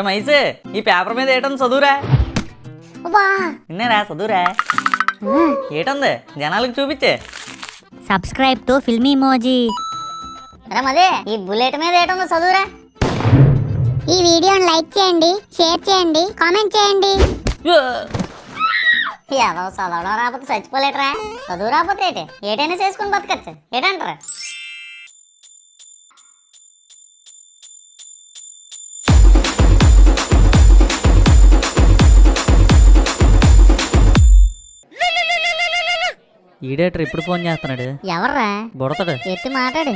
మైసే ఈ పేపర్ మీద ఏటంది చదువురా. నిన్నేరా చదువురా. ఏటంది జనాలకు చూపించే. Subscribe to Filmy Moji. అదే ఈ బుల్లెట్ మీద ఏటందో చదువురా. ఈ వీడియోని లైక్ చేయండి, షేర్ చేయండి, కామెంట్ చేయండి. ఏదో చదవడం రాకపోతే చచ్చిపోలేటరా, చదువు రాకపోతే ఏటైనా చేసుకుని బతకచ్చు ఏటంటారా. ఈడేటర్ ఇప్పుడు ఫోన్ చేస్తున్నాడు. ఎవర్రా? బుడతాడు. ఎత్తి మాట్లాడు.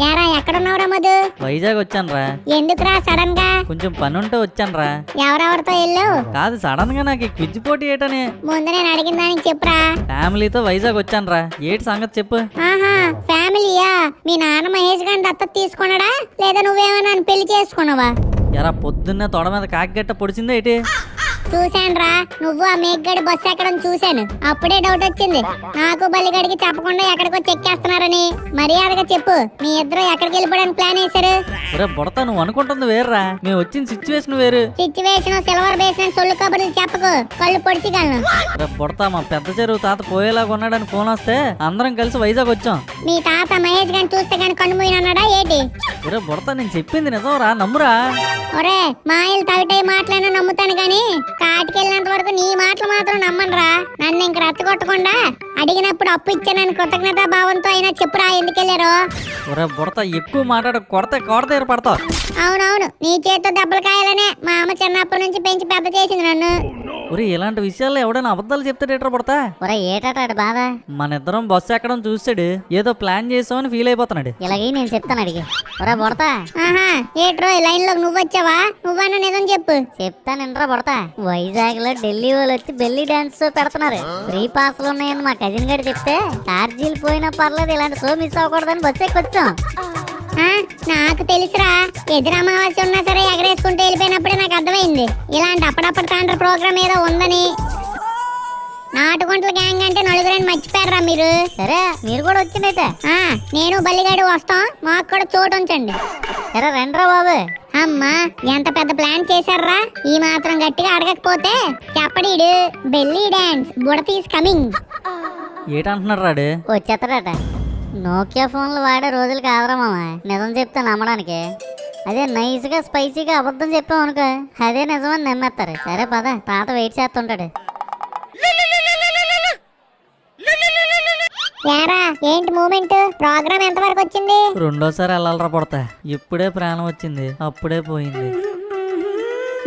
యారా ఎక్కడున్నావురా మధు? వైజాగ్ వచ్చానురా. ఎందుకురా సడన్ గా? కొంచెం పని ఉంటే వచ్చానురా. ఎవరెవరితో వెళ్ళావు? కాదు సడన్ గా నాకు క్విజ్ పోటీ ఏటని. ముందు నేను అడిగిన దానికి చెప్పురా. ఫ్యామిలీతో వైజాగ్ వచ్చానురా. ఏటి సంగతి చెప్పు. ఆహా ఫ్యామిలీయా? మీ నాన్న మహేష్ గారిని దత్తత తీసుకున్నాడా లేదా నువ్వేమన్నా పెళ్లి చేసుకున్నావా? ఎరా పొద్దున్నే తొడ మీద కాకిగట్ట పొడిచిందా ఏంటి? చూశానురా, నువ్వు ఆ మేఘగడి బస్సు ఎక్కడం చూశాను. అప్పుడే డౌట్ వచ్చింది నాకు. బల్లిగడికి చెప్పకుండా ఎక్కడికో చెక్కేస్తున్నారని. మర్యాదగా చెప్పు, మీ ఇద్దరు ఎక్కడికి వెళ్ళిపోవడానికి ప్లాన్ వేశారు? ఒరే బుడతా, నువ్వు అనుకుంటుంది వేర్రా, మేము వచ్చిన సిచ్యువేషన్ వేరు. సిచ్యువేషన్ సిల్వర్ బేసిన్ సొల్లు కబుర్లు చెప్పకు, కళ్ళు పొడిచిగలను. ఒరే బుడతా, మా పెద్ద చెరువు తాత పోయేలాగా ఉన్నాడని ఫోన్ వస్తే అందరం కలిసి వైజాగ్ వచ్చాం. మీ తాత మహేష్ గారిని చూస్తే గాని కన్ను మూయనన్నాడా ఏంటి? ఒరే బుడతా, నేను చెప్పింది నిజంరా, నమ్మురా. ఒరే మాయలు తవిటే మాటలైనా నమ్ముతాను గాని కాటికెళ్ళినంత వరకు నీ మాటలు మాత్రం నమ్మనురా. నన్ను ఇంక రచ్చగొట్టకుండా అడిగినప్పుడు అప్పు ఇచ్చానని కృతజ్ఞతా భావంతో అయినా చెప్పురా ఎందుకెళ్ళారో. ఒరే బుడతా, ఎక్కువ మాట్లాడ కొడతే కోడత పడతావు. అవునవును, నీ చేతితో దెబ్బలు కాయాలనే మా అమ్మ చిన్నప్పటి నుంచి పెంచి పెద్ద చేసింది నన్ను. ఒరే ఇలాంటి విషయాల్లో ఎవడైనా అబద్ధాలు చెప్తాడేట్రా బుడతా? ఒరే ఏటాడు బాధ? మన ఇద్దరం బస్సు ఎక్కడం చూసాడు, ఏదో ప్లాన్ చేసామని ఫీల్ అయిపోతున్నాడు. ఇలాగే నేను చెప్తాను అడిగి. ఒరే బుడతా. ఆహా ఏట్రో లైన్ లో నువ్వు వచ్చావా? నువ్వన్నా నిజం చెప్పు. చెప్తానంట్రా బుడతా. వైజాగ్ లో ఢిల్లీ వాళ్ళు వచ్చి బెల్లీ డాన్స్ షో పెడుతున్నారు. ఫ్రీ పాస్లు ఉన్నాయని మా కజిన్ గడి చెప్తే ఛార్జీలు పోయినా పర్లేదు, ఇలాంటి షో మిస్ అవ్వకూడదని బస్సు ఎక్కొచ్చాం. నాకు తెలుసురా, ఎదురు అమావాస్య ఉన్నా సరే ఎగరేసుకుంటూ వెళ్ళిపోయినప్పుడే నాకు అర్థమైంది ఇలాంటి అప్పుడప్పుడు తాండ్ర ప్రోగ్రామ్ ఏదో ఉందని. నాటుకుంటల గ్యాంగ్ అంటే నలుగురని మర్చిపోయారా మీరు? సరే మీరు కూడా వచ్చిందైతే నేను బల్లిగాడు వస్తాం, మాకు కూడా చోటు ఉంచండి. సరే రండ్రా బాబు. అమ్మా ఎంత పెద్ద ప్లాన్ చేశారా, ఈ మాత్రం గట్టిగా అడగకపోతే చెప్పడీడు. బెల్లీ డాన్స్ బుడతీస్ కమింగ్. ఏటంటున్నాడు రాడు? వచ్చేస్తాడట. నోకియా ఫోన్లు వాడే రోజులు కాదురా మామ, నిజం చెప్తే నమ్మడానికి. అదే నైస్ గా స్పైసీగా అబద్ధం చెప్పాం అనుకో, అదే నిజమని నమ్మేస్తారు. సరే పద, తాత వెయిట్ చేస్తుంటాడు. యారా ఏంటి మూమెంట్? ప్రోగ్రామ్ ఎంత వరకు వచ్చింది? రెండోసారి వెళ్ళాలరా పడతా. ఇప్పుడే ప్రాణం వచ్చింది, అప్పుడే పోయింది.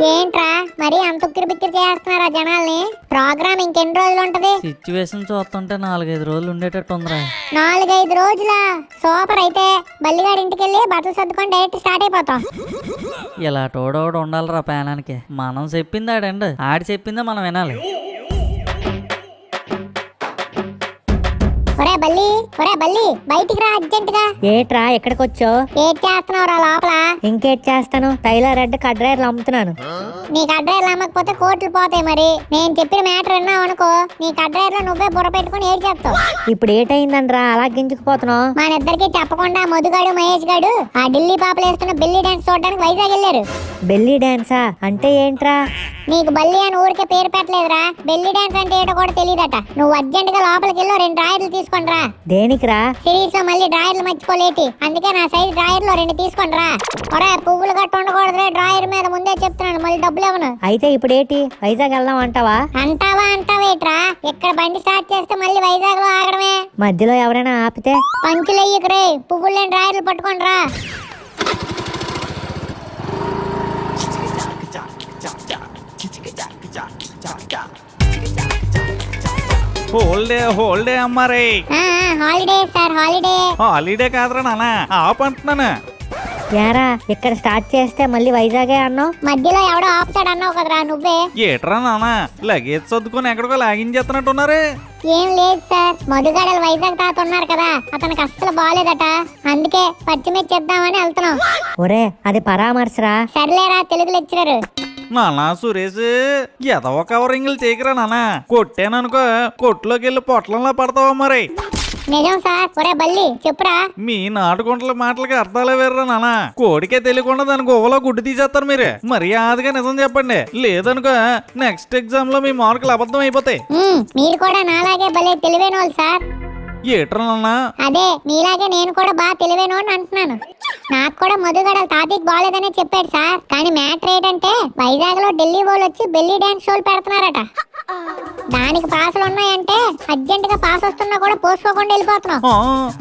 ఏంట్రా మరి అంత ఉక్కిరి బిక్కిరి చేస్తున్నారా జనాల్ని? ప్రోగ్రామ్ ఇంకెన్ని రోజులు ఉంటది? సిచ్యువేషన్ చూస్తుంటే 4-5 రోజులు ఉండేటట్టు ఉందిరా. 4-5 రోజులా? సూపర్. అయితే బల్లిగాడి ఇంటికి వెళ్ళి బట్టలు సర్దుకొని డైరెక్ట్ స్టార్ట్ అయిపోతాం. ఇలా తోడోడు ఉండాలిరా ప్రాణానికి. మనం చెప్పింది ఆడండి, ఆడి చెప్పిందే మనం వినాలి. ఒరే బల్లి, ఒరే బల్లి బయటికి రా అర్జెంట్ గా. ఏట్రా ఎక్కడికి వచ్చావు? ఏట్ చేస్తున్నావు రా లోపల? ఇంకేట్ చేస్తాను, టైలర్ రెడ్ కడ్రైర్లు అమ్ముతున్నాను. నీ కడ్రైర్లు అమ్మకపోతే కోట్లు పోతాయి. మరి నేను చెప్పిన మ్యాటర్ విన్నావు అనుకో, నీ కడ్రైర్లో నువ్వే బుర్ర పెట్టుకుని ఏడ్ చేస్తావు. ఇప్పుడు ఏటైందనరా అలా గింజుకుపోతున్నావు? మన ఇద్దరికి చెప్పకుండా మధుగాడు మహేష్ గాడు ఆ ఢిల్లీ పాపలు వేస్తున్న బెల్లీ డాన్స్ చూడడానికి వైజాగ్ వెళ్ళారు. బెల్లీ డాన్సా అంటే ఏంట్రా? నీకు బల్లి అని ఊరికే పేరు పెట్టలేదురా, బెల్లీ డాన్స్ అంటే ఏంటో కూడా తెలియదట. నువ్వు అర్జెంట్ గా లోపలికి వెళ్ళి 2 డ్రాయర్లు తీసుకొని రా. దేనికిరా? సిరీస్ లో మళ్ళీ డ్రాయర్లు మర్చిపోలేటి, అందుకే నా సైజ్ డ్రాయర్ లో 2 తీసుకొని రా. ఒరే పువ్వులు గట్ట ఉండకూడదు డ్రాయర్ మీద, ముందే చెప్తున్నాను, మళ్ళీ డబ్బులు ఇవ్వను. అయితే ఇప్పుడు ఏంటి, వైజాగ్ వెళ్దాం అంటావా? అంటావేట్రా? ఇక్కడ బండి స్టార్ట్ చేస్తే మళ్ళీ వైజాగ్ లో ఆగడమే. మధ్యలో ఎవరైనా ఆపితే? పంచులయ్యకు రే, పువ్వులు లేని డ్రాయర్లు పట్టుకొని రా. హోల్డే అమ్మారే. హాలిడే సార్, హాలిడే కాదురా నాన్న, ఆపంటున్నాను. యారా ఇక్కడ స్టార్ట్ చేస్తే మళ్ళీ వైజాగే అన్నావు? మధ్యలో ఎవడో ఆపుతాడు అన్నావు కదరా నువ్వే. ఏట్రా నాన్న, లగేజ్ సర్దుకొని ఎక్కడికో లాగించేస్తున్నట్టున్నారు. ఏం లేదు సార్, మధుగాడలు వైజాగ్ తాత ఉన్నారు కదా, అతనికి అస్సలు బాగాలేదట, అందుకే పచ్చిమిర్చి చేద్దామని వెళ్తున్నాం. ఒరే అది పరామర్శరా. సర్లేరా తెలుగు లెక్చరర్. నానా సురేష్, ఎదవ కవరింగ్లు చేయకరా నాన్న. కొట్టాననుకో కొట్టులోకి వెళ్ళి పొట్లంలా పడతావా మరి. నిజం సార్. ఒరే బల్లి చెప్పురా. మీ నాటుకుంటల మాటలకి అర్థాలే వేర్రా నాన్న. కోడికే తెలియకుండా దాని గువ్వలో గుడ్డు తీసేస్తారు మీరు. మర్యాదగా నిజం చెప్పండి, లేదనుకో నెక్స్ట్ ఎగ్జామ్ లో మీ మార్కులు అబద్ధం అయిపోతాయి. మీరు కూడా నాలాగే భలే తెలివైన వాళ్ళు సార్. ఏట్రా నాన్న? అదే మీలాగే నేను కూడా బాగా తెలివైన అంటున్నాను. నాకు కూడా మధుగడ తాతీకి బాగాలేదనే చెప్పాడు సార్. కానీ మ్యాటర్ ఏంటంటే వైజాగ్ లో ఢిల్లీ వాళ్ళు వచ్చి బెల్లీ డాన్స్ షోలు పెడుతున్నారట. దానికి పాసులు ఉన్నాయంటే అర్జెంట్ గా పాస్ వస్తున్నా కూడా పోసుకోకుండా వెళ్ళిపోతున్నాం.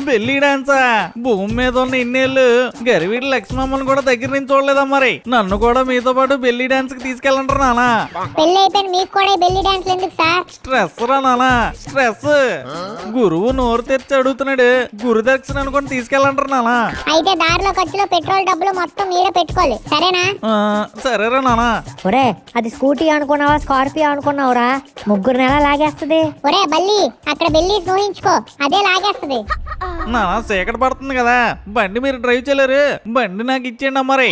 బెల్లీ డాన్సా? భూమి మీద ఉన్న ఇన్నేళ్ళు గరివీడి లక్ష్మమ్మని కూడా దగ్గర నుంచి చూడలేదా? మరి నన్ను కూడా మీతో పాటు బెల్లీ డాన్స్ కి తీసుకెళ్ళంటారు నానా. పెళ్లి అయిపోయిన మీకు కూడా ఈ బెల్లీ డాన్స్ ఎందుకు సార్? స్ట్రెస్ రా నానా, స్ట్రెస్. గురువు నోరు తెచ్చి అడుగుతున్నాడు, గురు దక్షిణ అనుకుని తీసుకెళ్ళంటారు నానా. అయితే దారిలో ఖర్చులో పెట్రోల్ డబ్బులు మొత్తం మీరే పెట్టుకోవాలి, సరేనా? సరేరా నానా. ఒరే అది స్కూటీ అనుకున్నావా స్కార్పియో అనుకున్నావురా? ముగ్గురు నెల లాగేస్తుంది. ఒరే బల్లి అక్కడ బెల్లి ఊహించుకో, అదే లాగేస్తుంది. నానా చీకటి పడుతుంది కదా, బండి మీరు డ్రైవ్ చేయలేరు, బండి నాకు ఇచ్చేయండి మరి.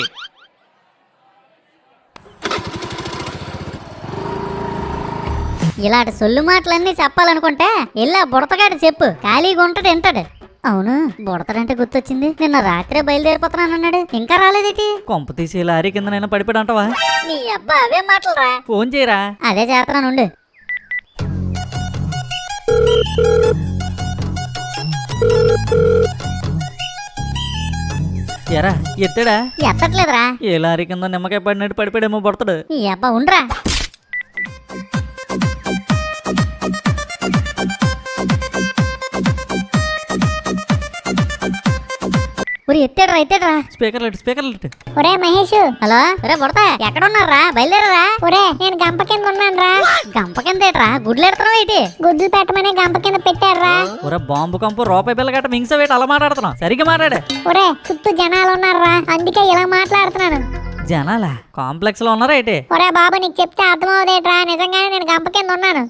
ఇలాంటి సొల్లు మాటలన్నీ చెప్పాలనుకుంటే ఇలా బుడతగాడు చెప్పు, ఖాళీగా ఉంటాడు వింటాడు. అవును, బుడతడంటే గుర్తొచ్చింది, నిన్న రాత్రే బయలుదేరిపోతున్నాను అన్నాడు, ఇంకా రాలేదేటి? కొంప తీసి లారీ కింద పడిపోయాడు అంటావా? నీ అబ్బా అవే మాటలురా. ఫోన్ చేయరా. అదే చేస్తున్నానుండు. ఎరా ఎత్తాడా? ఎత్తట్లేదురా. ఏ లారీ కింద నిమ్మకాయ పడినట్టు పడిపోయాడేమో పడతాడు. నీ అబ్బా ఉండ్రా. ఎత్తాడ్రా. స్పీకర్లు ఒరే మహేష్. హలో. ఒరే బుడతా ఎక్కడ ఉన్నారా? బయలుదేరరా. ఒరే నేను గంప కింద ఉన్నాను రా. గంప కింద ఏట్రా? గుడ్లు ఎడతావు ఏంటి? గుడ్లు పెట్టమని గంప కింద పెట్టారా. ఒరే బాంబు కంపు రూపాయి బిల్ల గట్ట మింగసవేటి అలా మాట్లాడుతున్నావు? సరిగ్గా మాట్లాడే. ఒరే చుట్టూ జనాలు ఉన్నారా, అందుకే ఇలా మాట్లాడుతున్నాను. జనాలా? కాంప్లెక్స్ లో ఉన్నారా ఏంటి? ఒరే బాబు నీకు చెప్తే అర్థమవుదేట్రా, నిజంగానే నేను గంప కింద ఉన్నాను.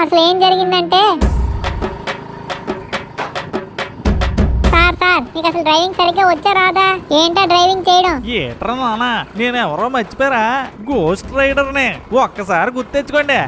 అసలు ఏం జరిగిందంటే సార్ నీకు అసలు డ్రైవింగ్ సరిగ్గా వచ్చా రాదా? ఏంటా డ్రైవింగ్ చేయడం? ఏట్రా నానా, నేను ఎవరో మర్చిపోయారా? గోస్ట్ రైడర్ని. ఒక్కసారి గుర్తు తెచ్చుకోండి.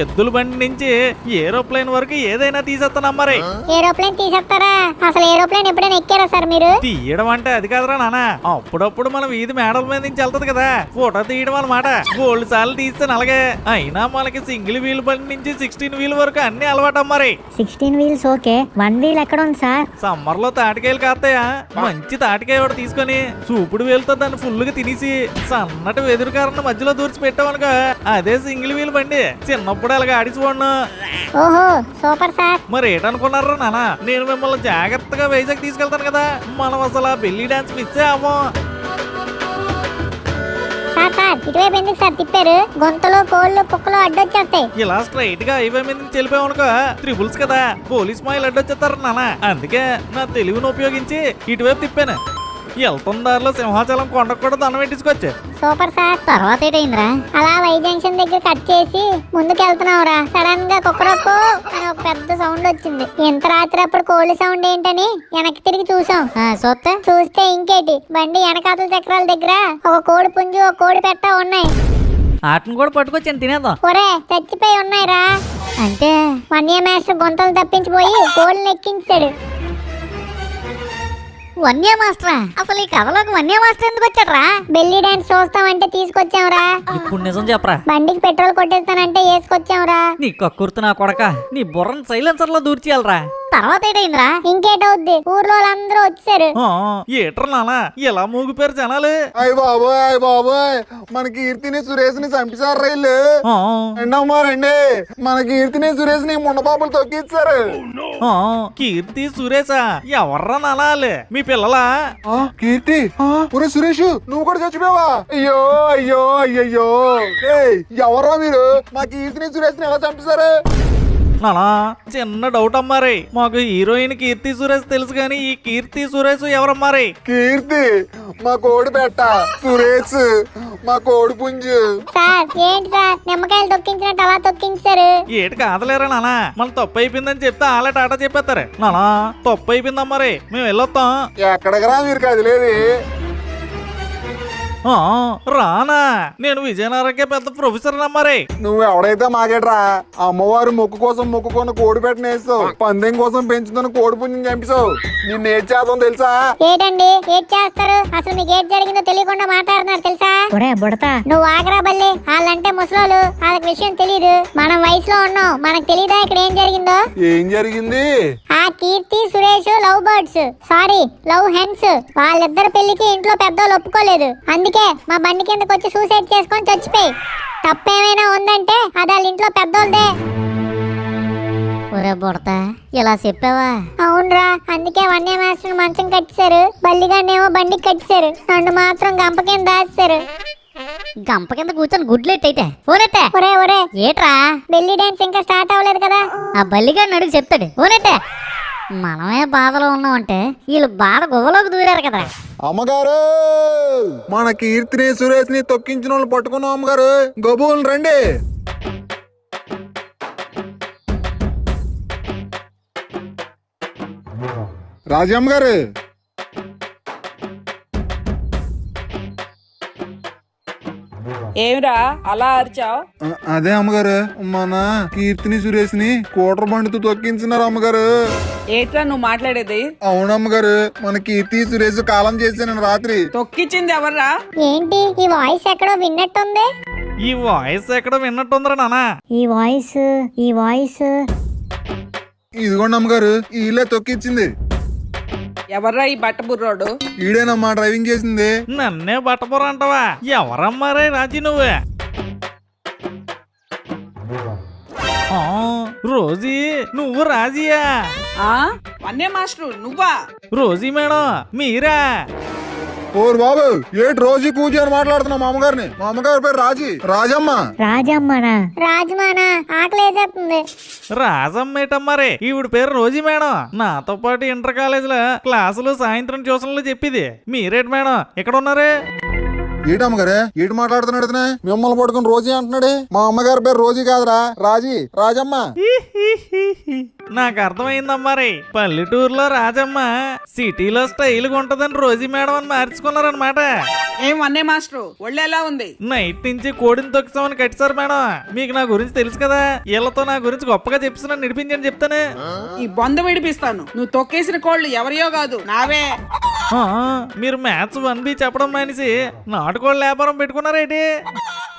ఎద్దుల బండి నుంచి ఏరోప్లేన్ వరకు ఏదైనా తీసేస్తాను మరి. ఏరోప్లేన్ తీసేస్తారా? అసలు ఏరోప్లేన్ ఎప్పుడైనా ఎక్కారా సార్ మీరు? తీయడం అంటే అది కాదురా నానా, అప్పుడప్పుడు మన వీధి మేడల మీద నుంచి వెళ్తది కదా, ఫోటో తీయడం అన్నమాట. గోల్డ్ సార్లు తీస్తాను అలాగే. అయినా మనకి సింగిల్ వీల్ బండి నుంచి 16 వీల్ వరకు అన్ని అలవాటు మరి. 16 వీల్స్ ఓకే, 1 వీల్ ఎక్కడ ఉంది సార్? సమ్మర్ లో తాటికాయలు కాస్తాయా? మంచి తాటికాయ ఒకటి తీసుకొని చూపుడు వేలుతో దాన్ని ఫుల్ గా తినేసి సన్నటి వెదురు కారణ మధ్యలో దూర్చి పెట్టామనుకో, అదే సింగిల్ వీల్ బండి. చిన్నప్పుడు అలాగే ఆడిచి వాడినా. ఓహో సూపర్ సార్. మరి ఏటనుకున్నారా నానా, నేను మిమ్మల్ని జాగ్రత్తగా వైజాగ్ తీసుకెళ్తాను కదా, మనం అసలు బెల్లీ డాన్స్ మిస్ అవ్వం. సార్ ఇటువైపు ఎందుకు సార్ తిప్పారు? గొంతలో కోళ్ళు కుక్కలు అడ్డొచ్చేస్తాయి. ఇలా స్ట్రైట్ గా హైవే మీద నుంచి వెళ్ళిపోయామనుకో త్రిబుల్స్ కదా, పోలీస్ మాయిల్ అడ్డొచ్చేస్తారు నానా. అందుకే నా తెలివిని ఉపయోగించి ఇటువైపు తిప్పాను. వెళ్తున్న దారిలో సింహాచలం కొండకు కూడా దండం పెట్టించుకోవచ్చు. Super sir. తర్వాత ఏంటైందిరా? అలా వై జంక్షన్ దగ్గర కట్ చేసి ముందుకు వెళ్తున్నావురా, సడన్ గా కుక్కరొక్కు అని ఒక పెద్ద సౌండ్ వచ్చింది. ఎంత రాత్రి అప్పుడు కోళ్ళ సౌండ్ ఏంటని వెనక్కి తిరిగి చూసాం. చూస్తే ఇంకేటి, బండి వెనకాతల చక్రాల దగ్గర ఒక కోడి పుంజు ఒక కోడి పెట్ట ఉన్నాయి. ఆటను కూడా పట్టుకొచ్చాను తినేద్దాం. ఒరే చచ్చిపోయి ఉన్నాయిరా. అంటే వన్య మాస్టర్ గొంతలు తప్పించిపోయి కోళ్ళని ఎక్కించాడు. వన్య మాస్టరా? అసలు ఈ కథలోకి వన్య మాస్టర్ ఎందుకు వచ్చాడ్రా? Belly dance చూస్తామంటే తీసుకొచ్చాంరా. ఇప్పుడు నిజం చెప్పరా? బండికి పెట్రోల్ కొట్టేస్తానంటే వేసుకొచ్చాంరా. నీ కక్కుర్తు నా కొడక, నీ బుర్రను సైలెన్సర్ లో దూర్చేయాలరా. తర్వాత ఏంటైందిరా? ఇంకేటవుద్ది, ఊర్లో వాళ్ళందరూ వచ్చారు. ఏట్రా నానా ఇలా మూగిపోయారు జనాలు? అయ్య బాబోయ్ మన కీర్తిని సురేష్ ని చంపేశారు రైలు. రెండమ్మా రండి, మన కీర్తిని సురేష్ ని ముండబాబులు తొక్కిచ్చారు. కీర్తి సురేషా? ఎవర్రా నానాలు? మీ పిల్లలా? కీర్తి ఒరే సురేష్, నువ్వు కూడా చచ్చిపోయావా? అయ్యో అయ్యో అయ్యయ్యో. ఎవరా మీరు? మా కీర్తిని సురేష్ ని ఎలా చంపేశారు? నానా చిన్న డౌట్ అమ్మారి, మాకు హీరోయిన్ కీర్తి సురేష్ తెలుసు కానీ ఈ కీర్తి సురేష్ ఎవరమ్మారి? కీర్తి మా కోడి పెట్ట, సురేష్ మా కోడి పుంజు. సార్ ఏంటి సార్ నిమ్మకాయలు తొక్కించినట్టు అలా తొక్కించారు? ఏటి కాదలేరా నానా, మన తప్పు అయిపోయిందని చెప్తే ఆలే టాటా చెప్పేస్తారు. నానా తప్పు అయిపోయిందమ్మారి, మేము వెళ్ళొస్తాం. ఎక్కడికరా మీరు కదిలేది? ఆ, రానా నేను విజయనగరంకే పెద్ద ప్రొఫెసర్ నమ్మరే. నువ్వు ఎవడైతే మాకేట్రా అమ్మవారు మొక్కు కోసం మొక్కుకొని కోడి పెట్టిన వేస్తావు, పందెం కోసం పెంచుతున్న కోడి పుంజం చంపిసావు. నిన్ను ఏడ్ చేద్దాం తెలుసా? ఏటండి ఏడ్ చేస్తారు? అసలు మీకు ఏడ్ జరిగిందో తెలియకుండా మాట్లాడుతున్నారు తెలుసా? ఒరే బుడతా నువ్వు ఆగరా బల్లి, వాళ్ళంటే ముసలోళ్ళు, వాళ్ళకి విషయం తెలియదు. మనం వయసులో ఉన్నాం, మనకు తెలీదా ఇక్కడ ఏం జరిగిందో? ఏం జరిగింది? ఆ Keerthy Suresh love birds, sorry love hens, వాళ్ళిద్దరి పెళ్లికి ఇంట్లో పెద్దోళ్ళు ఒప్పుకోలేదు. అందుకే మా బండి కిందకి వచ్చి సూసైడ్ చేసుకొని చచ్చిపోయి. తప్పేమైనా ఉందంటే అది వాళ్ళ ఇంట్లో పెద్దోళ్ళదే. ఒరే బుడతా ఇలా చెప్పావా? అవునరా, అందుకే వన్య మాస్టర్ మంచం కట్టేశారు, బల్లిగానేమో బండికి కట్టేశారు, నన్ను మాత్రం గంప కింద దాచారు. గంప కింద కూర్చొని గుడ్లెట్టయితే ఫోనెట్టే. ఒరే ఒరే ఏట్రా, బెల్లి డాన్స్ ఇంకా స్టార్ట్ అవ్వలేదు కదా? ఆ బల్లిగాడిని అడుగు చెప్తాడు. ఫోనెట్టే. మనమే బాధలో ఉన్నామంటే వీళ్ళు బాధ గువ్వలోకి దూరారు కదా. అమ్మగారు, మన కీర్తిని సురేష్ ని తొక్కించిన వాళ్ళు పట్టుకున్నాం అమ్మగారు. గబూలు రండి. రాజమ్మ గారు, ఏమిరా అలా అరిచావు? అదే అమ్మగారు, మన కీర్తిని సురేష్ ని కోటర్ బండితో తొక్కించున్నారు అమ్మగారు. ఏట్రా నువ్వు మాట్లాడేది? అవునమ్మగారు, మన కీర్తి సురేష్ కాలం చేశాను రాత్రి. తొక్కిచ్చింది ఎవర్రా? ఏంటి ఈ వాయిస్ ఎక్కడో విన్నట్టుంది? ఈ వాయిస్ ఎక్కడ విన్నట్టుందిరా నానా? ఈ వాయిస్ ఇదిగోండి అమ్మగారు, ఈలే తొక్కిచ్చింది. ఎవర్రా ఈ బట్ట బుర్రోడు? ఈడేనమ్మా డ్రైవింగ్ చేసింది. నన్నే బట్టపుర అంటావా? ఎవరమ్మారే రాజీ నువ్వే? ఆ, రోజీ నువ్వు రాజీయా? ఆ వన్య మాస్టర్ నువ్వా? రోజీ మేడం మీరా? ఓరు బాబు, ఏటి రోజు పూజ అని మాట్లాడుతున్నా మా అమ్మగారిని. మా అమ్మగారి పేరు రాజమ్మ. రాజమ్మనా? రాజమానా ఆకలేసేస్తుంది. రాజమ్మేటమ్మారే, ఈవిడ పేరు రోజీ మేడం. నాతో పాటు ఇంటర్ కాలేజ్ లో క్లాసులు సాయంత్రం ట్యూషన్లు చెప్పిది. మీరేటి మేడం ఇక్కడ ఉన్నారే? ఏటి అమ్మగారే, ఏటి మాట్లాడుతున్నాడు ఇతనే? మిమ్మల్ని పట్టుకుని రోజీ అంటున్నాడు. మా అమ్మగారి పేరు రోజీ కాదురా, రాజమ్మ. నాకు అర్థమైందమ్మారి, పల్లెటూరులో రాజమ్మ, సిటీలో స్టైల్ గా ఉంటదని రోజీ మేడం అని మార్చుకున్నారనమాట. ఏం వన్య మాస్టర్ ఒళ్ళు ఎలా ఉంది? నైట్ నుంచి కోడిని తొక్కిసామని కట్టిసారు మేడం. మీకు నా గురించి తెలుసు కదా, వీళ్ళతో నా గురించి గొప్పగా చెప్పిన నడిపించని చెప్తానే. ఈ బొంద విడిపిస్తాను. నువ్వు తొక్కేసిన కోళ్ళు ఎవరియో కాదు, నావే. ఆ, మీరు మ్యాథ్స్ 1B చెప్పడం మానేసి నాటుకోళ్ళ వ్యాపారం పెట్టుకున్నారేటి?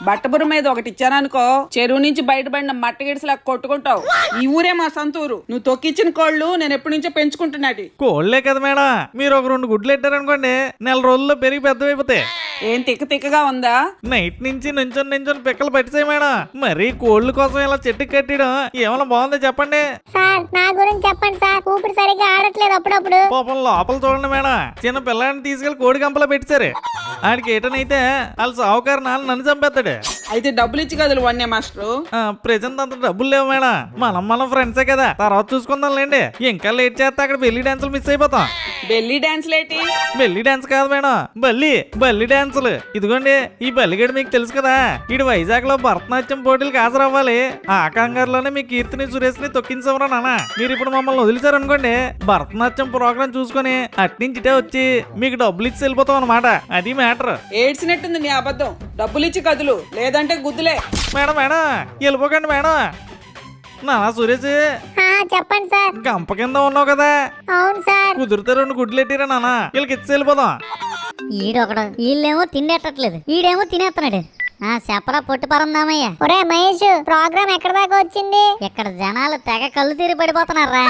బట్టబుర్ర మీద ఒకటి ఇచ్చాననుకో, చెరువు నుంచి బయటపడిన మట్టగిడిసిలా కొట్టుకుంటావు. ఈ ఊరే మా సొంతూరు. నువ్వు తొక్కిచ్చిన కోళ్ళు నేను ఎప్పటి నుంచో పెంచుకుంటున్నాది. కోళ్లే కదా మేడం, మీరు ఒక 2 గుడ్లు పెట్టారనుకోండి, నెల రోజుల్లో పెరిగి పెద్దవైపోతాయి. ఏం తిక్కగా ఉందా? నైట్ నుంచి నుంచొని పిక్కలు పట్టిసాయి మేడం. మరి కోళ్ళ కోసం ఇలా చెట్టుకి కట్టడం ఏమైనా బాగుందో చెప్పండి. సార్ నా గురించి చెప్పండి సార్, ఊపిరి సరిగ్గా ఆడట్లేదు అప్పుడప్పుడు. పాపం లోపల చూడండి మేడం, చిన్న పిల్లాడిని తీసుకెళ్లి కోడి గంపలో పెట్టారు. ఆడికి ఏటనైతే వాళ్ళ సావుకారు నాన్న నన్ను చంపేస్తాడు. అయితే డబ్బులు ఇచ్చి కదులు వన్య మాస్టర్. ప్రెజెంట్ అంత డబ్బులు లేవు మేడం, మనం ఫ్రెండ్సే కదా, తర్వాత చూసుకుందాం లేండి. ఇంకా లేట్ చేస్తే అక్కడ బెల్లి డాన్సులు మిస్ అయిపోతాం. బెల్లి డాన్స్ లేటి? బెల్లి డాన్స్ కాదు మేడం, బల్లి డాన్సులు. ఇదిగోండి, ఈ బల్లిగడు మీకు తెలుసు కదా, ఇటు వైజాగ్ లో భరతనాట్యం పోటీలకు హాజరవ్వాలి. ఆ కంగారులోనే మీ కీర్తిని సురేష్ ని తొక్కించవరా నాన్న. మీరు ఇప్పుడు మమ్మల్ని వదిలిచారు అనుకోండి, భరతనాట్యం ప్రోగ్రామ్ చూసుకుని అట్నుంచిటే వచ్చి మీకు డబ్బులు ఇచ్చి వెళ్ళిపోతాం అనమాట. అది మ్యాటర్. ఏడ్చినట్టుంది నీ అబద్ధం. డబ్బులు ఇచ్చి కదులు, లేదంటే గుద్దులే. Madam వెళ్ళిపోకండి madam. నా సురేష్, చెప్పండి సార్. గంప కింద ఉన్నావు కదా, అవును సార్. కుదిరితే 2 గుడ్లు ఎట్టిరా నాన్న, వీళ్ళకి ఇచ్చి వెళ్ళిపోదాం. ఈడొకడు, వీళ్ళేమో తిండేటట్లేదు, ఈడేమో తినేస్తున్నాడు. చెప్పరా పొట్టి పరందామయ్య. ఒరే మహేష్, ప్రోగ్రామ్ ఎక్కడ దాకా వచ్చింది? ఇక్కడ జనాలు తెగ కళ్ళు తీరి పడిపోతున్నారా.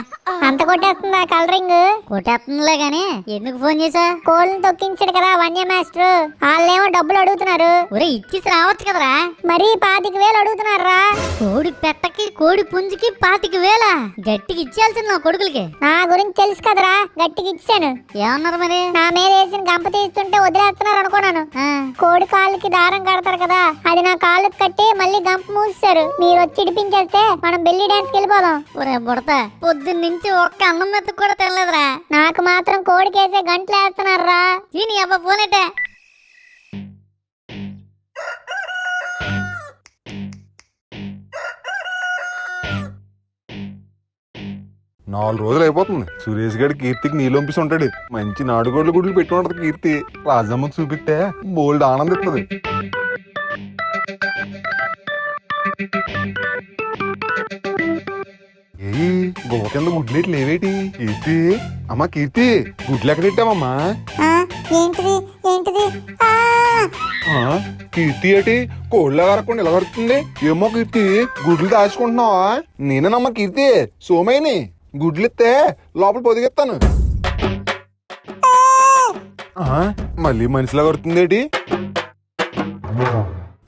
అంత కొట్టేస్తుందా కలరింగ్? కొట్టేస్తుందిలే గాని ఎందుకు ఫోన్ చేసా? కోళ్ళని తొక్కించాడు కదా వన్య మాస్టర్, వాళ్ళేమో డబ్బులు అడుగుతున్నారు. ఒరే ఇచ్చేసి రావచ్చు కదరా. మరి 25,000 అడుగుతున్నారా. కోడి పెట్టకి కోడి పుంజుకి 25,000 గట్టికి ఇచ్చేయాల్సింది నా కొడుకులకి. నా గురించి తెలుసు కదరా, గట్టికి ఇచ్చాను. ఏమన్నారు మరి? నా మీద వేసిన గంప తీస్తుంటే వదిలేస్తున్నారు అనుకున్నాను. కోడి కాళ్ళకి దారం కడతారు కదా, అది నా కాళ్ళకి కట్టి మళ్ళీ గంప మూసారు. మీరు వచ్చి ఇడిపించేస్తే మనం బెల్లి డాన్స్ వెళ్ళిపోదాం. ఒరే బుడత, పొద్దున్న నుంచి ఒక్క అన్నం మెత్త కూడా తినలేదురా. నాకు మాత్రం కోడికేసే గంటలు వేస్తున్నారా. దీని అబ్బా పోనేటే. 4 రోజులు అయిపోతుంది. సురేష్ గడి కీర్తికి నీళ్ళొంపిసి ఉంటాడు. మంచి నాటుకోళ్ళ గుడ్లు పెట్టి ఉంటది కీర్తి. రాజమ్మకు చూపిస్తే బోల్డ్ ఆనందిస్తుంది. ఏయ్ గోవ కింద గుడ్లు ఎట్లు లేవేటి? కీర్తి, అమ్మా కీర్తి, గుడ్లు ఎక్కడ పెట్టావమ్మా? ఏంటిది ఏంటిది కీర్తి ఏటి కోళ్ళ కరకుండా ఇలా కడుతుంది? ఏమో కీర్తి, గుడ్లు దాచుకుంటున్నావా? నేనేనమ్మా కీర్తి, సోమయ్యని. గుడ్లు ఇస్తే లోపల పొదిగెత్తాను. మళ్ళీ మనిషిలా కడుతుందేటి?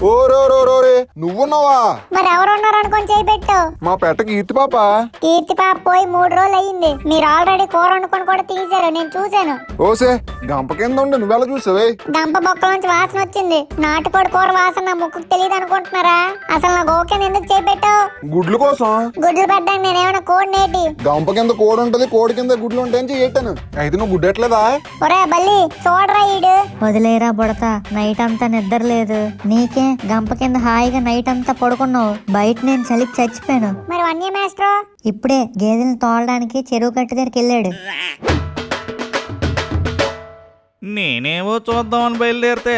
ఓరోరోరోరే, నువ్వున్నావా? మరి ఎవరున్నారు అనుకొని చేయి పెట్టు. మా పెట్ట కీర్తి పాప. కీర్తి పాప పోయి 3 రోజులు అయ్యింది. మీరు ఆల్రెడీ కూర వండుకొని కూడా తీసారు, నేను చూశాను. ఓసే గంప కింద ఉండి నువ్వెలా చూసావే? గంప బొక్కలోంచి వాసన వచ్చింది. నాటుకోడి కూర వాసన నా ముక్కుకు తెలియదు అనుకుంటున్నారా? అసలు నా గోకెన్ ఎందుకు చేయి పెట్టావు? గుడ్లు కోసం. గుడ్లు పెట్టడానికి నేనేమైనా కోడి నేటి? గంప కింద కోడి ఉంటది, కోడి కింద గుడ్లు ఉంటాయని చేయటాను. అయితే నువ్వు గుడ్డెట్లేదా? ఒరే బల్లి చూడరా ఈడు. వదిలేరా బుడత, నైట్ అంతా నిద్ర లేదు నీకే. గంప కింద హాయిగా నైట్ అంతా పడుకున్నావు. బయట నేను చలికి చచ్చిపోయాను. మరి వన్య మాస్టర్ ఇప్పుడే గేదెలను తోలడానికి చెరువు కట్టు దగ్గరికి వెళ్ళాడు. నేనేవో చూద్దామని బయలుదేరితే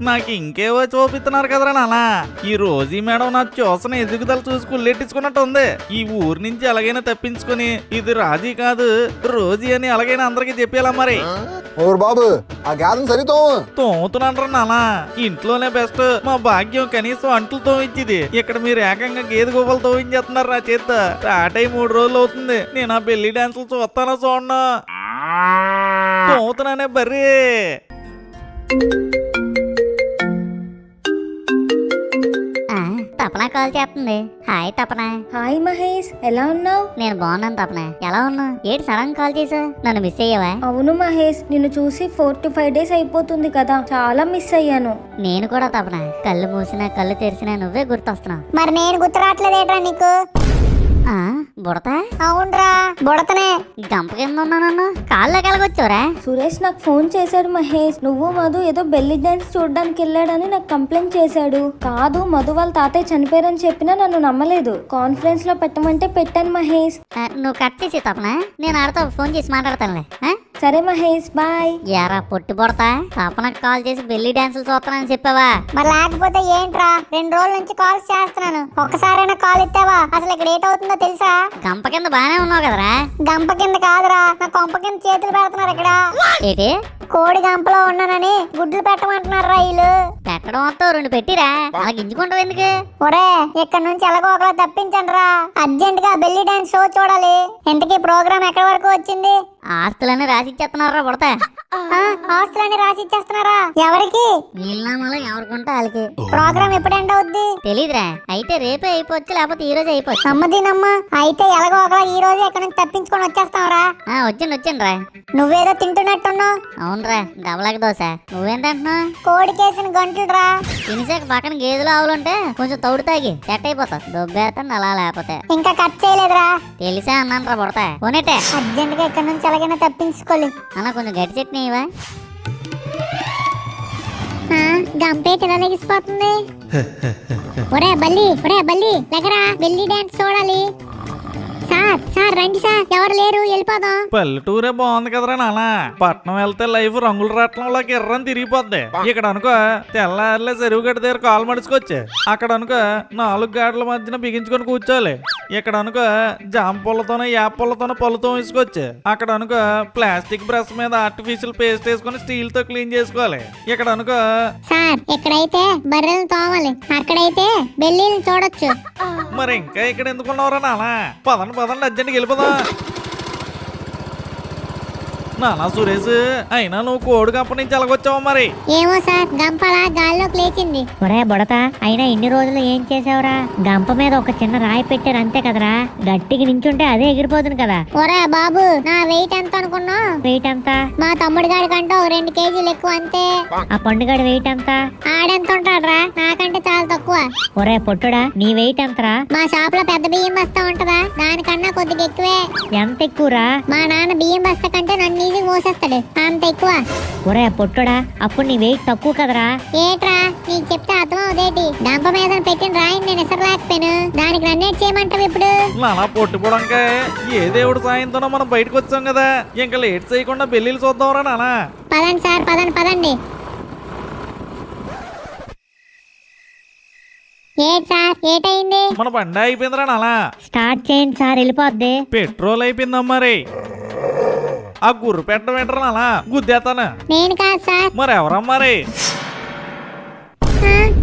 నాకు ఇంకేవో చూపిస్తున్నారు కదరా నాన్న. ఈ రోజీ మేడం నా చూసిన ఎదుగుదల చూసి కుళ్ళెట్టించుకున్నట్టు ఉంది. ఈ ఊరు నుంచి ఎలాగైనా తప్పించుకుని ఇది రాజీ కాదు రోజీ అని ఎలాగైనా అందరికి చెప్పేలా మరి. ఓరు బాబు, ఆ గాదం సరితో తోముతున్నాండ్రా నాన్న. ఇంట్లోనే బెస్ట్. మా భాగ్యం కనీసం అంట్లు తోమించింది. ఇక్కడ మీరు ఏకంగా గేదె గువ్వలు తోమించేస్తున్నారు నా చేత. స్టార్ట్ అయి 3 రోజులు అవుతుంది. నేను ఆ బెల్లి డాన్సులు చూస్తానో చూడను. తోముతున్నానే బర్రీ. తపన కాల్ చేస్తుంది. హాయ్ తపన. హాయ్ మహేష్, ఎలా ఉన్నావు? నేను బాగున్నాను తపన, ఎలా ఉన్నావు? ఏంటి సడన్ కాల్ చేసావు? నన్ను మిస్ అయ్యావా? అవును మహేష్, నిన్ను చూసి 4 to 5 days అయిపోతుంది కదా, చాలా మిస్ అయ్యాను. నేను కూడా తపన, కళ్ళు మూసినా కళ్ళు తెరిచినా నువ్వే గుర్తొస్తున్నావు. మరి నేను గుర్తు రావట్లేదేట్రా నీకు? బుడత? అవునరా బుడతనే. గంప కింద ఉన్నా నన్ను కాళ్ళకి ఎలాగొచ్చావురా? సురేష్ నాకు ఫోన్ చేశాడు మహేష్. నువ్వు మధు ఏదో బెల్లి డాన్స్ చూడడానికి వెళ్ళాడని నాకు కంప్లైంట్ చేశాడు. కాదు, మధు వాళ్ళ తాతయ్య చనిపోయారని చెప్పినా నన్ను నమ్మలేదు. కాన్ఫరెన్స్ లో పెట్టమంటే పెట్టాను మహేష్. నువ్వు కట్ చేసి తపన, నేను ఆడతో ఫోన్ చేసి మాట్లాడతానులే. సరే మహేష్, బాయ్. యారా పొట్టు బుడతా, తపనకు కాల్ చేసి బెల్లి డాన్సులు చూస్తానని చెప్పావా? మరి లేకపోతే ఏంట్రా, 2 రోజుల నుంచి కాల్స్ చేస్తున్నాను, ఒక్కసారైనా కాల్ ఇస్తావా? అసలు ఇక్కడ ఏటవుతుందో తెలుసా? గంప కింద బానే ఉన్నావు కదరా? గంప కింద కాదురా, నా కొంప కింద చేతులు పెడుతున్నారు ఇక్కడ. ఏంటి? కోడి గంపలో ఉన్నానని గుడ్లు పెట్టమంటున్నారా వీళ్ళు? పెట్టడం వద్దు, 2 పెట్టిరా. అలా గింజుకుంటావు ఎందుకు? ఒరే, ఇక్కడ నుంచి ఎలాగో ఒకలా తప్పించండి రా. అర్జెంట్ గా బెల్లి డాన్స్ షో చూడాలి. ఇంతకీ ప్రోగ్రామ్ ఎక్కడి వరకు వచ్చింది? ఆస్తులన్నీ రాసిచ్చేస్తున్నారా బుడత? ఆస్తులన్నీ రాసిచ్చేస్తున్నారా? ఎవరికి? వీళ్ళనామాలో ఎవరికుంటే వాళ్ళకి. ప్రోగ్రామ్ ఎప్పుడు ఎండ్ అవుద్ది? తెలీదురా. అయితే రేపే అయిపోవచ్చు, లేకపోతే ఈ రోజు అయిపోవచ్చు. అమ్మదీనమ్మ, అయితే ఎలాగో ఒకలా ఈ రోజు ఎక్కడి నుంచి తప్పించుకొని వచ్చేస్తావరా? వచ్చండి రా. నువ్వేదో తింటున్నట్టున్నావు. అవునరా, డబలక దోశ. నువ్వేం తింటున్నావు? కోడికేసిన గంటలు రా. తినిసాక పక్కన గేదెలు ఆవులుంటే కొంచెం తౌడు తాగి సెట్ అయిపోతావు. దొబ్బేస్తాను అలా లేకపోతే. ఇంకా కట్ చేయలేదురా. తెలిసే అన్నాను రా బుడతా. పోనేటే అర్జెంట్ గా ఇక్కడ నుంచి ఎలాగైనా తప్పించుకోవాలి. అన్న కొంచెం గట్టి చట్నీ ఇవా. గంపేట ఎలా లెగిసిపోతుంది? ఒరే బల్లి దగ్గర బెల్లి డాన్స్ చూడాలి. సార్ రండి సార్, ఎవరు లేరు, వెళ్ళిపోదాం. పల్లెటూరే బాగుంది కదరా నాన్న. పట్నం వెళ్తే లైఫ్ రంగుల రాట్నంలోకి ఎర్రని తిరిగిపోద్ది. ఇక్కడ అనుకో తెల్లారులే చెరువు గడ్డ దగ్గర కాలు మడుచుకోవచ్చు. అక్కడ అనుకో 4 గాడ్ల మధ్యన బిగించుకొని కూర్చోవాలి. ఇక్కడ అనుకో జామ పుల్లతోనో యాప్ పుల్లతోనో పళ్ళుతో వేసుకోవచ్చు. అక్కడ అనుకో ప్లాస్టిక్ బ్రష్ మీద ఆర్టిఫిషియల్ పేస్ట్ వేసుకొని స్టీల్ తో క్లీన్ చేసుకోవాలి. ఇక్కడ అనుకో సార్ ఇక్కడైతే బర్రెలను తోమాలి, అక్కడైతే బెల్లీలను చూడొచ్చు. మరి ఇంకా ఇక్కడ ఎందుకున్నావురా నాన్న? పదండి అర్జెంట్కి వెళ్ళిపోదాం. నానా సురేష్, అయినా నువ్వు కోడి గంప నుంచి ఎలాగొచ్చావు మరి? ఏమో సార్, గంపలా గాల్లోకి లేచింది. ఒరే బుడత, అయినా ఇన్ని రోజులు ఏం చేసావురా? గంప మీద ఒక చిన్న రాయి పెట్టారు అంతే కదరా, గట్టికి నించుంటే అదే ఎగిరిపోతుంది కదా. ఒరే బాబు, నా వెయిట్ ఎంత అనుకున్నావు? వెయిట్ ఎంత? మా తమ్ముడి గాడి కంటే 2 కేజీలు ఎక్కువ అంతే. ఆ పండుగడి వెయిట్ ఎంత? ఆడెంత ఉంటాడ్రా? నాకంటే చాలా తక్కువ. ఒరే పొట్టుడా, నీ వెయిట్ ఎంతరా? మా షాప్ లో పెద్ద బియ్యం బస్తా ఉంటదా, దానికన్నా కొద్దిగా ఎక్కువే. ఎంత ఎక్కువరా? మా నాన్న బియ్యం బస్తా కంటే నన్ను ఈజీ మోసేస్తాడు అంత ఎక్కువ. ఒరే పొట్టుడా, అప్పుడు నీ వెయిట్ తక్కువ కదరా. ఏట్రా నీకు చెప్తే అర్థం అవుదేటి? డంప మీద పెట్టిన రాయిని నేను ఇసరలేకపోయాను, దానికి నన్నేట్ చేయమంటావు ఇప్పుడు? నానా పొట్టుకోవడానికి ఏ దేవుడు సాయంతోనో మనం బయటకు వచ్చాం కదా, ఇంకా లేట్ చేయకుండా బెల్లీలు చూద్దాంరా నానా. పదండి సార్, పదండి. ఏట్ సార్, ఏటయింది? మన బండి అయిపోయిందిరా నానా. స్టార్ట్ చేయండి సార్, వెళ్ళిపోద్ది. పెట్రోల్ అయిపోయిందమ్మా రే. ఆ గుర్రు పెట్టడం ఏంటరా నానా, గుద్దేతాను. నేను కాదు సార్. మరి ఎవరమ్మా రే?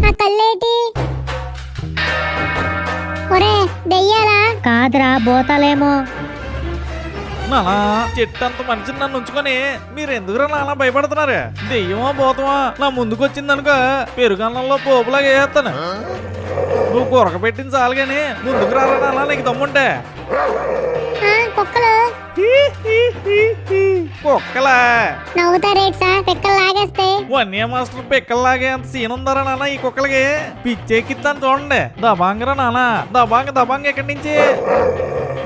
ఆ కళ్ళేటి? ఒరే దెయ్యాలా? కాదురా, బోతాలేమో. నానా చెట్టు అంత మనిషిని నన్ను ఉంచుకొని మీరు ఎందుకురా నానా భయపడుతున్నారు? దెయ్యమో పోతామా నా ముందుకు వచ్చిందనుకో పెరుగన్నంలో పోపులాగా వేస్తాను. నువ్వు కొరక పెట్టింది చాలు గాని ముందుకు రారా నానా, నీకు దమ్ముంటే. కుక్కలు కుక్కలా నవ్వుతారేటి సార్? పిక్కలు లాగేస్తే వన్య మాస్టర్ పిక్కల్లాగే అంత సీన్ ఉందరా నాన్న ఈ కుక్కలకి. పిచ్చెక్కిస్తాను చూడండి. దబాంగరా నాన్న, దబాంగ ఎక్కడి నుంచి?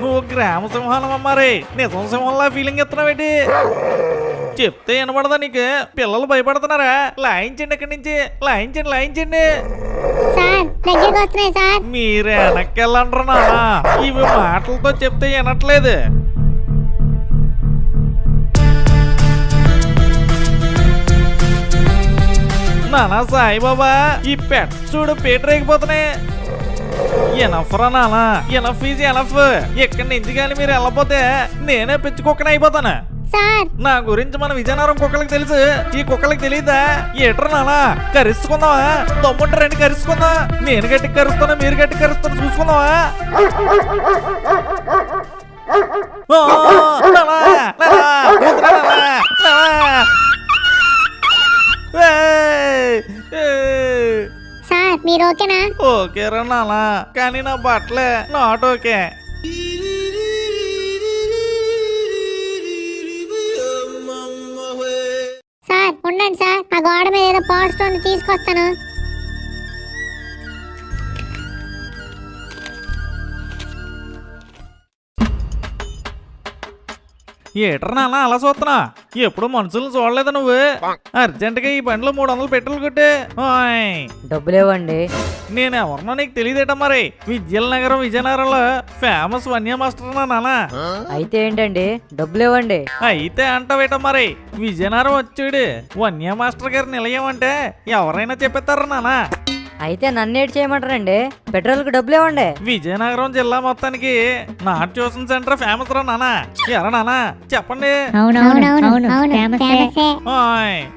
నువ్వు గ్రామ సింహాలం అమ్మారే, నిజం సింహంలా ఫీలింగ్ ఇస్తున్నావేంటి? చెప్తే వినపడదా నీకు? పిల్లలు భయపడుతున్నారా? లాయించండి ఎక్కడి నుంచి, లాయించండి. సార్ దగ్గరికి వస్తున్నాయి సార్. మీరు వెనక్కి వెళ్ళండ్రా నాన్న, ఇవి మాటలతో చెప్తే వినట్లేదు. నానా సాయిబాబా, ఈ పెట్స్ చూడు పేటరేగిపోతున్నాయి. ఎనఫ్రా నానా, ఎనఫ్ ఈజ్ ఎనఫ్. ఇక్కడి నుంచి కానీ మీరు వెళ్ళపోతే నేనే పిచ్చి కుక్కని అయిపోతాను. సార్ నా గురించి మన విజయనగరం కుక్కలకి తెలుసు, ఈ కుక్కలకి తెలియదా? ఏట్రా నానా, కరుచుకుందావా? దమ్ముంటే రండి కరుచుకుందాం. నేను గట్టి కరుస్తాను, మీరు గట్టి కరుస్తాను, చూసుకుందావా? సార్ మీరు ఓకేనా? ఓకేరా నానా, కానీ నా బట్టలే నాట్ ఓకే. సార్ ఉండండి సార్, ఆ గోడ మీద ఏదో పాట్ స్టోన్ తీసుకొస్తాను. ఏట్రా నాన్న అలా చూస్తున్నా? ఎప్పుడు మనుషులను చూడలేదు నువ్వు. అర్జెంట్ గా ఈ బండిలో 300 పెట్రోల్ కొట్టే. డబ్బులు ఇవ్వండి. నేను ఎవరినో నీకు తెలియదేట మరి. విజయనగరంలో ఫేమస్ వన్య మాస్టర్ నాన్న. అయితే ఏంటండి, డబ్బులు ఇవ్వండి. అయితే అంటావేట మరి, విజయనగరం వచ్చాడు వన్య మాస్టర్ గారి నిలయం అంటే ఎవరైనా చెప్పేస్తారా నాన్న? అయితే నన్నేటి చేయమంటారండి? పెట్రోల్కి డబ్బులు ఇవ్వండి. విజయనగరం జిల్లా మొత్తానికి నాట్ ట్యూషన్ సెంటర్ ఫేమస్ రా నాన్న. ఎరా నాన్న చెప్పండి. ఫేమసే.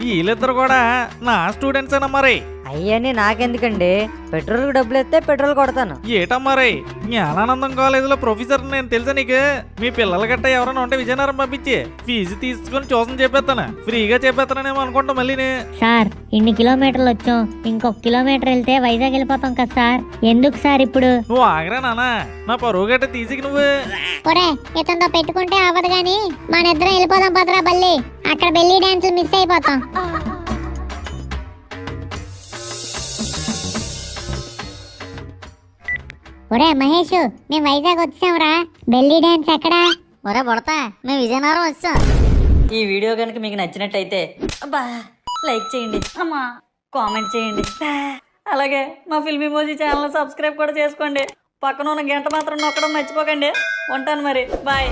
వీళ్ళిద్దరు కూడా నా స్టూడెంట్స్ ఏనా మరి? అయ్యని నాకెందుకండి, పెట్రోల్కి డబ్బులు ఇస్తే పెట్రోల్ కొడతాను. ఏటా మరి, జ్ఞానానందం కాలేజీలో ప్రొఫెసర్ నేను తెలుసా నీకు? మీ పిల్లలు గట్ట ఎవరైనా ఉంటే విజయనగరం పంపించి ఫీజు తీసుకుని ట్యూషన్ చెప్పేస్తాను, ఫ్రీగా చెప్పేస్తానేమో అనుకుంటా. మళ్ళీ సార్ ఇన్ని కిలోమీటర్లు వచ్చాం, ఇంకొక కిలోమీటర్ వెళ్తే వైజాగ్ వెళ్ళిపోతాం కదా సార్. ఎందుకు సార్ ఇప్పుడు? నువ్వు ఆగరా నాన్న, నా పరువు గట్ట తీసికి నువ్వు. ఒరే ఇతనితో పెట్టుకుంటే అవ్వదు గాని మన ఇద్దరం వెళ్ళిపోదాం పదరా బల్లి. అక్కడ బెల్లి డాన్స్ మిస్ అయిపోతాం. ఒరే మహేష్, మేము వైజాగ్ వచ్చాంరా. బెల్లి డాన్స్ ఎక్కడా? ఒరే బొడతా, మేము విజయనగరం వచ్చాం. ఈ వీడియో కనుక మీకు నచ్చినట్టయితే లైక్ చేయండి, కామెంట్ చేయండి, అలాగే మా ఫిల్మీ మోజీ ఛానల్ సబ్స్క్రైబ్ కూడా చేసుకోండి. పక్కన ఉన్న గంట మాత్రం నొక్కడం మర్చిపోకండి. ఉంటాను మరి, బాయ్.